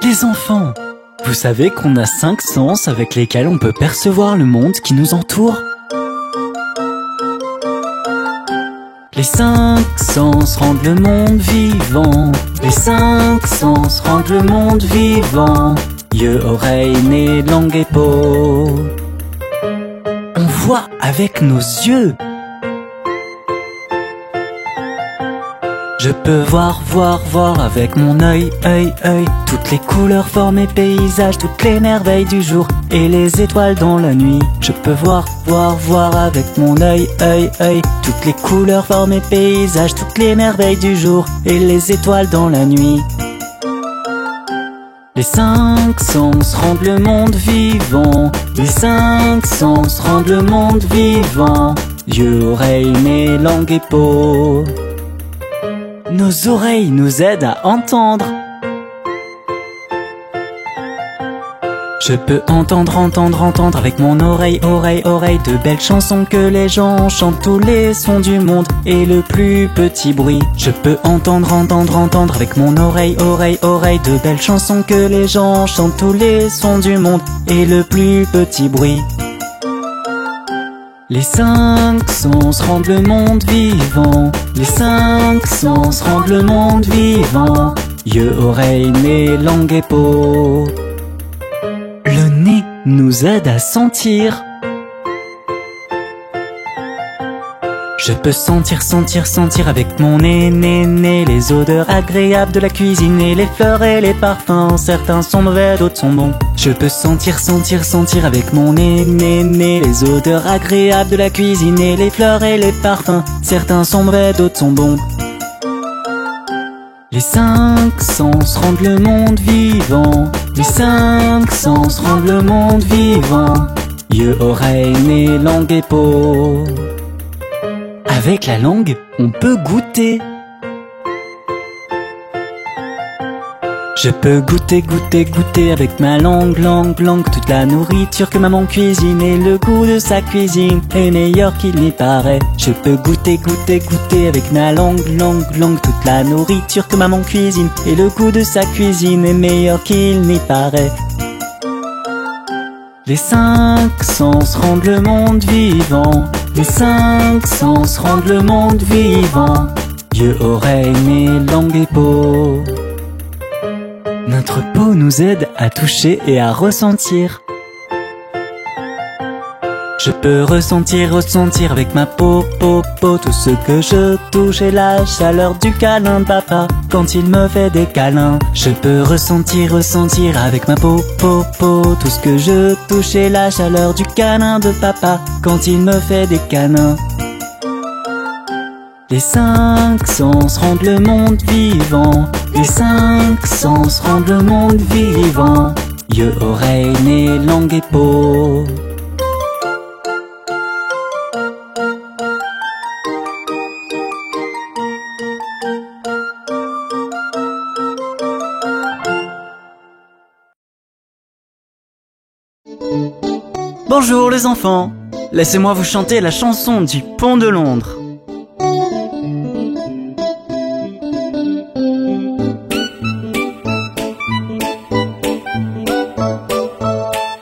Les enfants, vous savez qu'on a 5 sens avec lesquels on peut percevoir le monde qui nous entoure? Les 5 sens rendent le monde vivant. Les 5 sens rendent le monde vivant. Yeux, oreilles, nez, langue et peau. On voit avec nos yeux. Je peux voir avec mon œil, toutes les couleurs, formes et paysages, toutes les merveilles du jour et les étoiles dans la nuit. Je peux voir avec mon œil, toutes les couleurs, formes et paysages, toutes les merveilles du jour et les étoiles dans la nuit. Les 5 sens rendent le monde vivant. Les 5 sens rendent le monde vivant. Yeux, oreilles, nez, langue et peau. Nos oreilles nous aident à entendre. Je peux entendre avec mon oreille, de belles chansons que les gens chantent, tous les sons du monde et le plus petit bruit. Je peux entendre avec mon oreille, de belles chansons que les gens chantent, tous les sons du monde et le plus petit bruit. Les 5 sens rendent le monde vivant. Les 5 sens rendent le monde vivant. Yeux, oreilles, nez, langue et peau. Le nez nous aide à sentir. Je peux sentir avec mon nez, les odeurs agréables de la cuisine et les fleurs et les parfums. Certains sont mauvais, d'autres sont bons. Je peux sentir avec mon nez, les odeurs agréables de la cuisine et les fleurs et les parfums. Certains sont mauvais, d'autres sont bons. Les 5 sens rendent le monde vivant. Les 5 sens rendent le monde vivant. Yeux, oreilles, nez, langue et peau. Avec la langue, on peut goûter. Je peux goûter avec ma langue, toute la nourriture que maman cuisine et le goût de sa cuisine est meilleur qu'il n'y paraît. Je peux goûter avec ma langue, toute la nourriture que maman cuisine et le goût de sa cuisine est meilleur qu'il n'y paraît. Les 5 sens rendent le monde vivant. Les 5 sens rendent le monde vivant. Yeux, oreilles, nez, langue et peau. Notre peau nous aide à toucher et à ressentir. Je peux ressentir avec ma peau, tout ce que je touche et la chaleur du câlin de papa quand il me fait des câlins. Je peux ressentir avec ma peau, tout ce que je touche et la chaleur du câlin de papa quand il me fait des câlins. Les 5 sens rendent le monde vivant. Les 5 sens rendent le monde vivant. Yeux, oreilles, nez, langue et peau. Bonjour les enfants, laissez-moi vous chanter la chanson du Pont de Londres.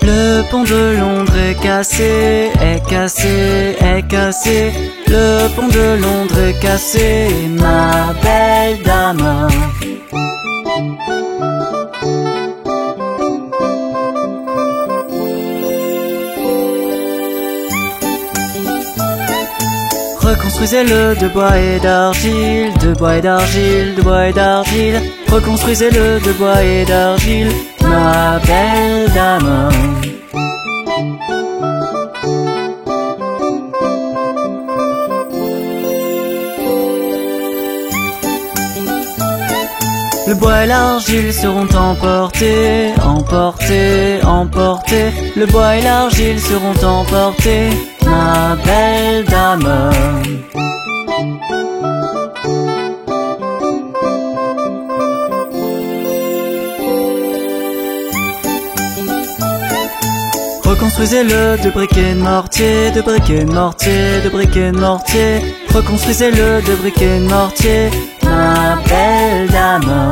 Le pont de Londres est cassé, est cassé. Le pont de Londres est cassé, ma belle dame. Reconstruisez-le de bois et d'argile, de bois et d'argile, de bois et d'argile. Reconstruisez-le de bois et d'argile, ma belle dame. Le bois et l'argile seront emportés, emportés, emportés. Le bois et l'argile seront emportés, ma belle dame. Reconstruisez-le de briquet de mortier, de briquet de mortier, de briquet de mortier. Reconstruisez-le de briquet de mortier, ma belle dame.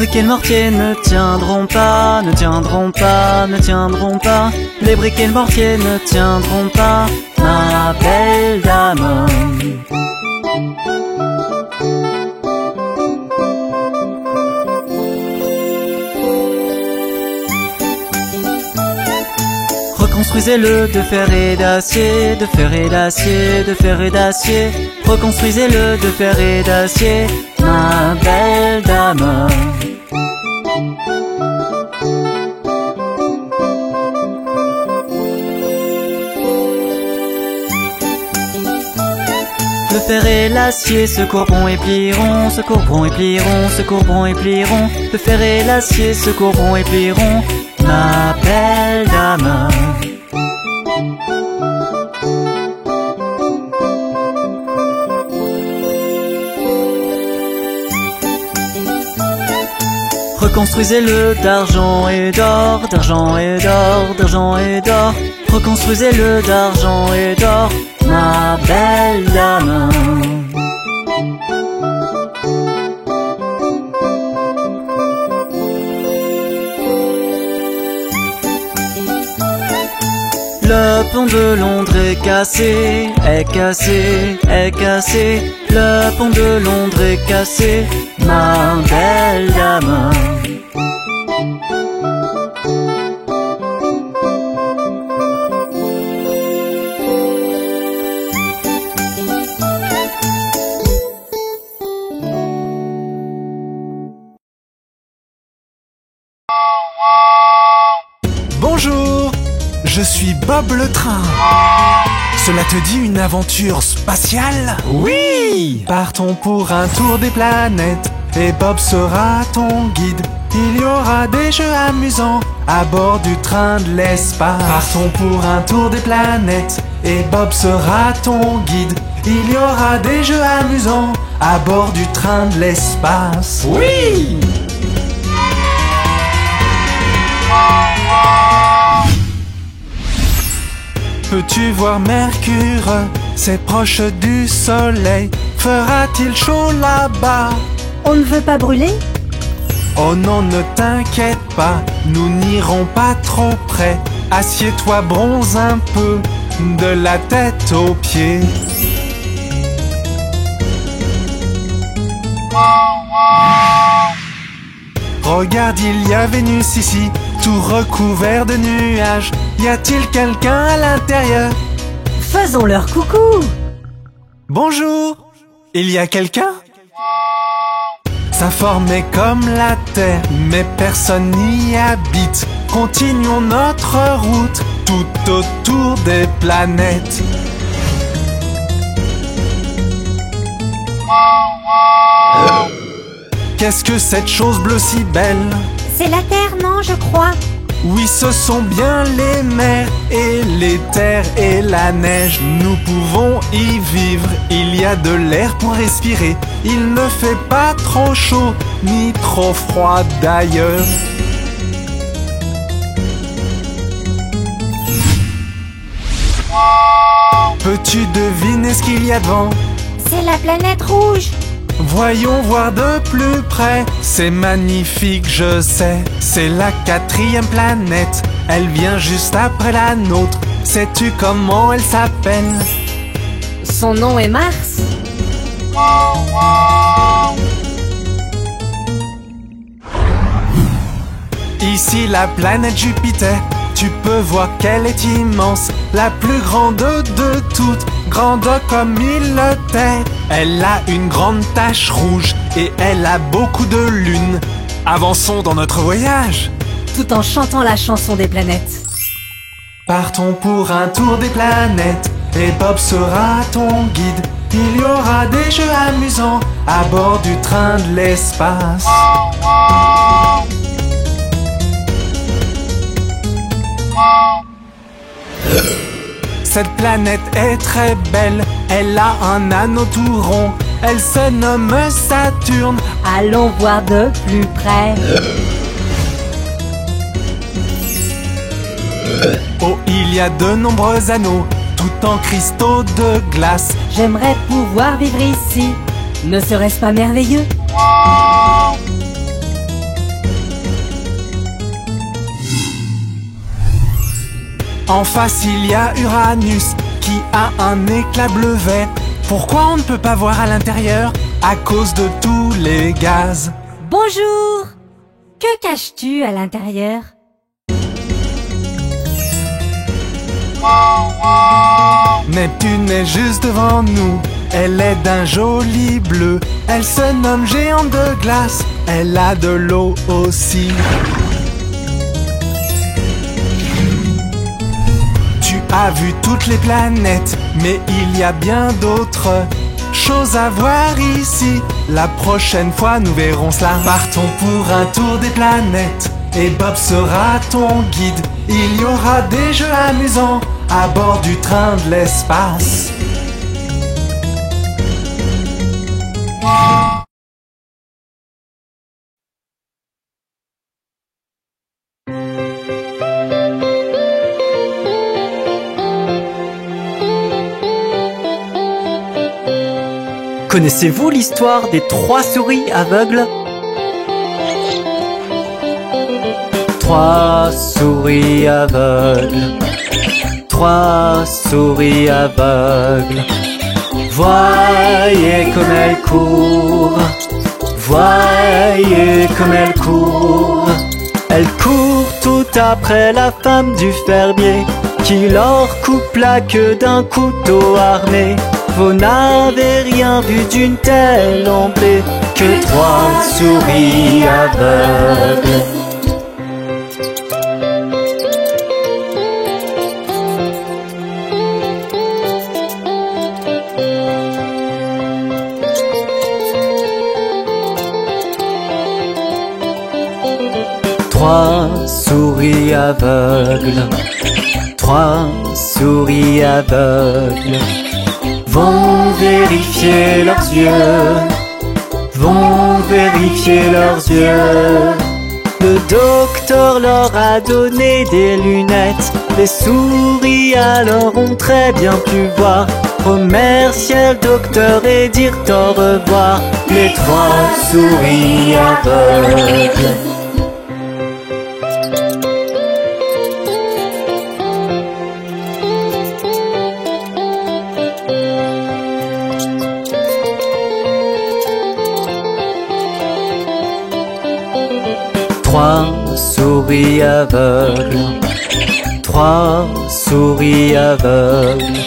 briques et le mortier ne tiendront pas, ne tiendront pas, ne tiendront pas. Les briques et le mortier ne tiendront pas, ma belle dame. Reconstruisez-le de fer et d'acier, de fer et d'acier, de fer et d'acier. Reconstruisez-le de fer et d'acier, ma belle dame. Le fer et l'acier se courberont et plieront, se courberont et plieront, se courberont et plieront. Le fer et l'acier se courberont et plieront, ma belle dame. Reconstruisez-le d'argent et d'or, d'argent et d'or, d'argent et d'or. Reconstruisez-le d'argent et d'or, ma belle dame. Le pont de Londres est cassé, est cassé, est cassé. Le pont de Londres est cassé, ma belle dame. Bonjour, je suis Bob le train. Cela te dit une aventure spatiale? Oui! Partons pour un tour des planètes et Bob sera ton guide. Il y aura des jeux amusants à bord du train de l'espace. Partons pour un tour des planètes et Bob sera ton guide. Il y aura des jeux amusants à bord du train de l'espace. Oui! Peux-tu voir Mercure? C'est proche du soleil. Fera-t-il chaud là-bas? On ne veut pas brûler? Oh non, ne t'inquiète pas, nous n'irons pas trop près. Assieds-toi, bronze un peu, de la tête aux pieds. Regarde, il y a Vénus ici, tout recouvert de nuages. Y a-t-il quelqu'un à l'intérieur? Faisons-leur coucou! Bonjour! Il y a quelqu'un? Sa forme est comme la Terre, mais personne n'y habite. Continuons notre route tout autour des planètes. Qu'est-ce que cette chose bleue si belle? C'est la Terre, non, je crois. Oui, ce sont bien les mers et les terres et la neige. Nous pouvons y vivre, il y a de l'air pour respirer. Il ne fait pas trop chaud, ni trop froid d'ailleurs. Peux-tu deviner ce qu'il y a devant? C'est la planète rouge. Voyons voir de plus près. C'est magnifique, je sais. C'est la 4e planète. Elle vient juste après la nôtre. Sais-tu comment elle s'appelle? Son nom est Mars. Ici la planète Jupiter. Tu peux voir qu'elle est immense, la plus grande de toutes, grande comme une terre. Elle a une grande tache rouge et elle a beaucoup de lunes. Avançons dans notre voyage, Tout en chantant la chanson des planètes. partons pour un tour des planètes et Bob sera ton guide. Il y aura des jeux amusants à bord du train de l'espace. Cette planète est très belle, elle a un anneau tout rond. Elle se nomme Saturne. Allons voir de plus près. Oh, il y a de nombreux anneaux, tout en cristaux de glace. J'aimerais pouvoir vivre ici. Ne serait-ce pas merveilleux? En face il y a Uranus qui a un éclat bleuet. Pourquoi on ne peut pas voir à l'intérieur? À cause de tous les gaz. Bonjour! Que caches-tu à l'intérieur? Neptune est juste devant nous. Elle est d'un joli bleu. Elle se nomme géante de glace. Elle a de l'eau aussi. Tu as vu toutes les planètes, mais il y a bien d'autres choses à voir ici. La prochaine fois nous verrons cela. Partons pour un tour des planètes et Bob sera ton guide. Il y aura des jeux amusants à bord du train de l'espace. Connaissez-vous l'histoire des 3 souris aveugles? 3 souris aveugles, 3 souris aveugles. Voyez comme elles courent, voyez comme elles courent. Elles courent tout après la femme du fermier qui leur coupe la queue d'un couteau armé. Vous n'avez rien vu d'une telle embée que 3 souris aveugles. Trois souris aveugles, 3 souris aveugles vont vérifier leurs yeux, vont vérifier leurs yeux. Le docteur leur a donné des lunettes. Les souris alors ont très bien pu voir. Remercier le docteur et dire au revoir. Les 3 souris aveugles. Trois souris aveugles, 3 souris aveugles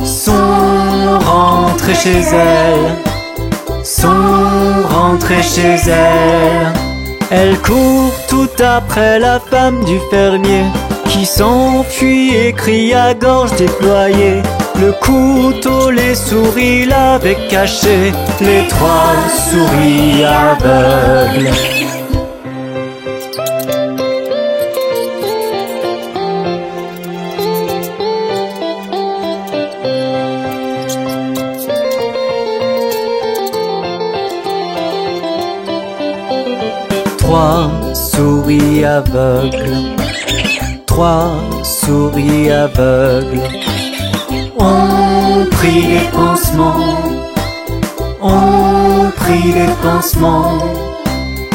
sont rentrées chez elles, sont rentrées chez elles. Elles courent tout après la femme du fermier qui s'enfuit et crie à gorge déployée. Le couteau, les souris l'avaient caché, les 3 souris aveugles. Trois souris aveugles, 3 souris aveugles ont pris les pansements, ont pris les pansements.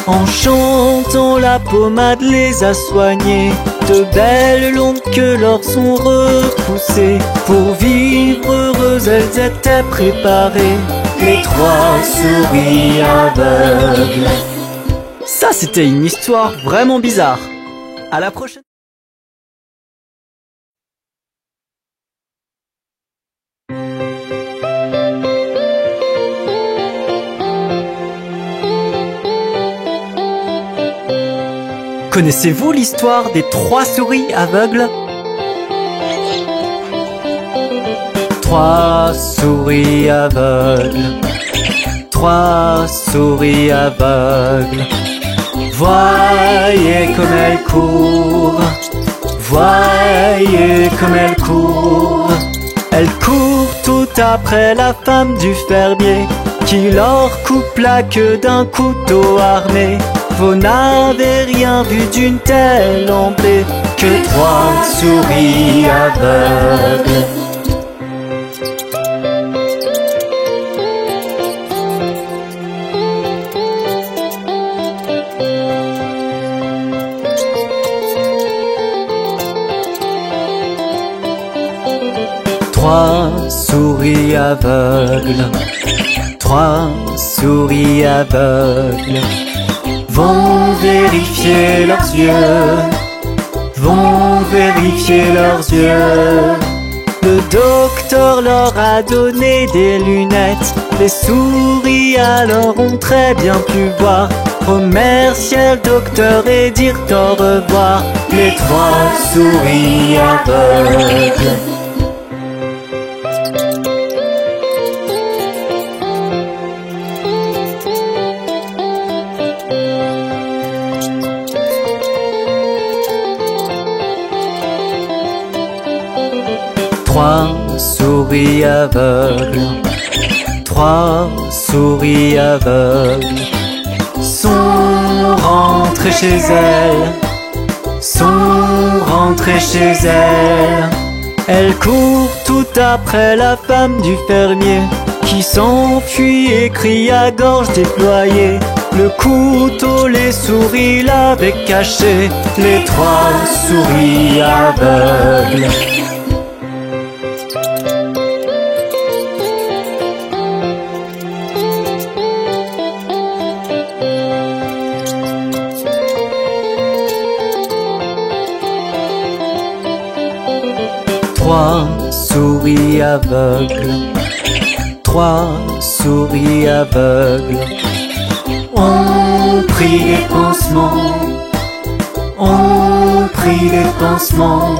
En chantant, la pommade les a soignées. De belles longues queues leur sont repoussées. Pour vivre heureuses, elles étaient préparées, les 3 souris aveugles. Ça, c'était une histoire vraiment bizarre. À la prochaine. Connaissez-vous l'histoire des 3 souris aveugles? 3 souris aveugles, 3 souris aveugles. Voyez comme elles courent, voyez comme elles courent. Elles courent tout après la femme du fermier qui leur coupe la queue d'un couteau armé. Vous n'avez rien vu d'une telle embée que 3 souris aveugles. Trois souris aveugles, trois souris aveugles vont vérifier leurs yeux, vont vérifier leurs yeux. Le docteur leur a donné des lunettes, les souris alors ont très bien pu voir, remercier le docteur et dire au revoir. Les trois souris aveugles. Trois souris aveugles, trois souris aveugles sont rentrées chez elles, sont rentrées chez elles. Elles courent tout après la femme du fermier qui s'enfuit et crie à gorge déployée. Le couteau les souris l'avaient caché, les trois souris aveugles. Trois souris aveugles, trois souris aveugles ont pris des pansements, ont pris des pansements.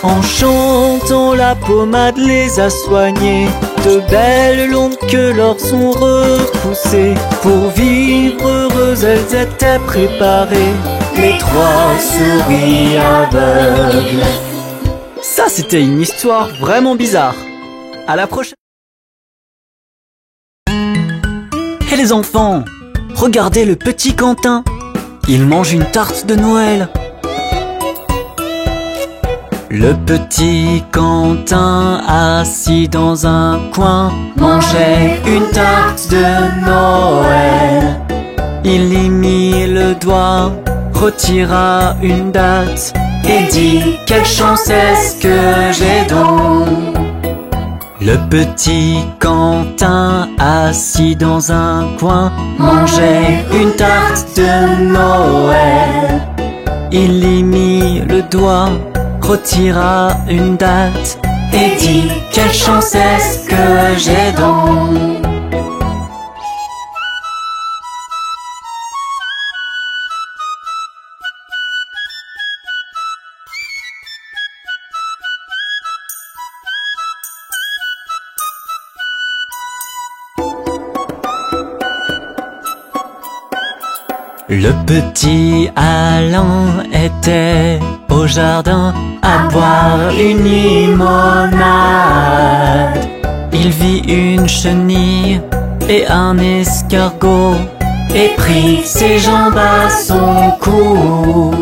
En chantant la pommade les a soignées, de belles longues queues leur sont repoussées. Pour vivre heureuses elles étaient préparées, les trois souris aveugles. Ça, c'était une histoire vraiment bizarre. À la prochaine. Hé les enfants, regardez le petit Quentin. Il mange une tarte de Noël. Le petit Quentin, assis dans un coin, mangeait une tarte de Noël. Il y mit le doigt, retira une date et dit: quelle chance est-ce que j'ai donc. Le petit Quentin, assis dans un coin, mangeait une tarte de Noël. Il y mit le doigt, retira une date et dit: quelle chance est-ce que j'ai donc. Le petit Alain était au jardin à boire une limonade. Il vit une chenille et un escargot et prit ses jambes à son cou.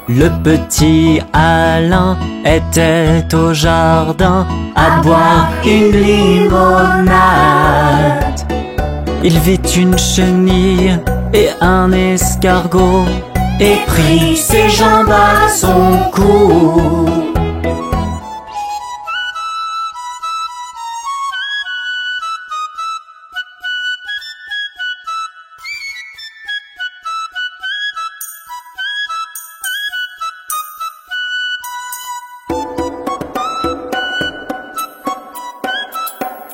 Le petit Alain était au jardin à boire une limonade. Il vit une chenille et un escargot et prit ses jambes à son cou.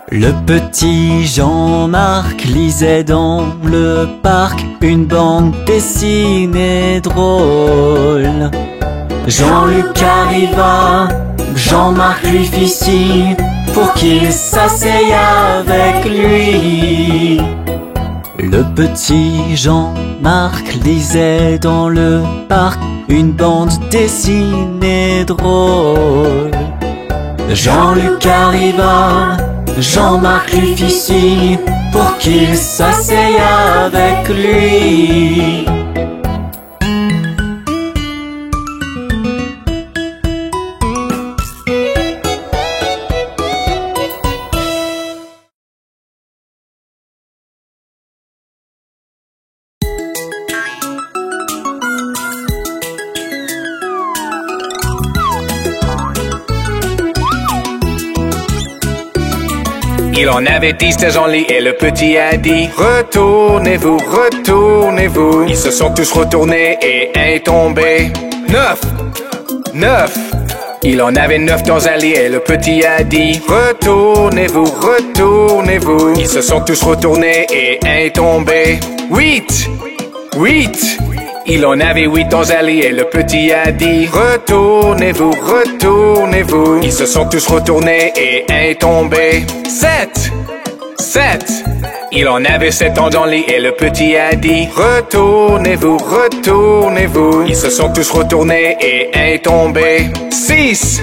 Le petit Jean-Marc lisait dans le parc une bande dessinée drôle. Jean-Luc arriva, Jean-Marc lui fit signe pour qu'il s'asseye avec lui. Le petit Jean-Marc lisait dans le parc une bande dessinée drôle. Jean-Luc arriva, Jean-Marc lui fit signe pour qu'il s'asseye avec lui. Il en avait 10 dans son lit et le petit a dit retournez-vous, retournez-vous. Ils se sont tous retournés et un est tombé. 9. Il en avait 9 dans un lit et le petit a dit retournez-vous, retournez-vous. Ils se sont tous retournés et un est tombé. 8. Il en avait 8 dans un lit et le petit a dit retournez-vous, retournez-vous. Ils se sont tous retournés et un est tombé. 7. Il en avait 7 dans le lit et le petit a dit retournez-vous, retournez-vous. Ils se sont tous retournés et un est tombé. 6.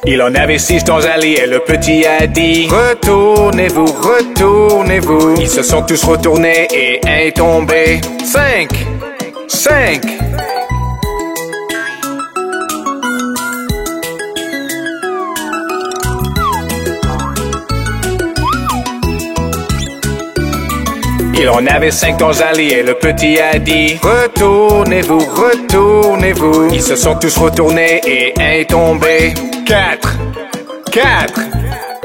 Il en avait 6 dans un lit et le petit a dit retournez-vous, retournez-vous. Ils se sont tous retournés et un est tombé. 5. Il en avait 5 dans un lit et le petit a dit retournez-vous, retournez-vous. Ils se sont tous retournés et un est tombé. 4.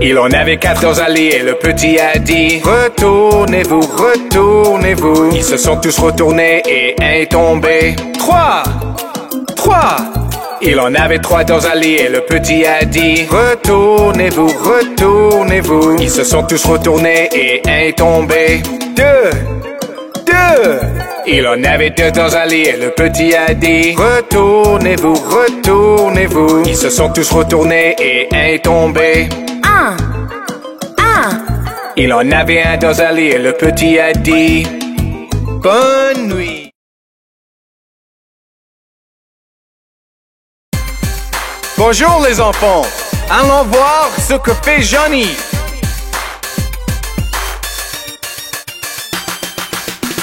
Il en avait 4 dans un lit et le petit a dit retournez-vous, retournez-vous. Ils se sont tous retournés et un est tombé. 3. Il en avait 3 dans un lit et le petit a dit retournez-vous, retournez-vous. Ils se sont tous retournés et un est tombé. 2. Il en avait 2 dans un lit et le petit a dit retournez-vous, retournez-vous. Ils se sont tous retournés et un est tombé. 1. Il en avait 1 dans un lit et le petit a dit bonne nuit. Bonjour les enfants, allons voir ce que fait Johnny.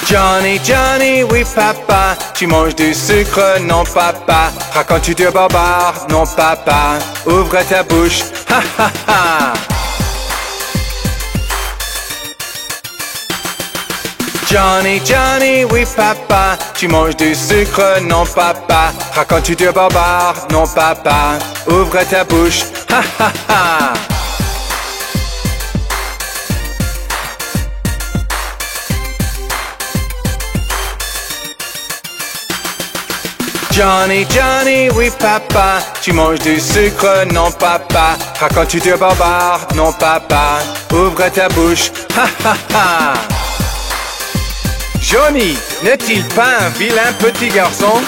Johnny, oui papa, tu manges du sucre, non papa. Racontes-tu de barbare, non papa. Ouvre ta bouche, ha ha ha. Johnny, oui papa, tu manges du sucre, non papa. Racontes-tu de barbare, non papa. Ouvre ta bouche, ha ha ha. Johnny, oui papa, tu manges du sucre, non papa. Racontes-tu de barbare, non papa. Ouvre ta bouche, ha ha ha. Johnny, n'est-il pas un vilain petit garçon?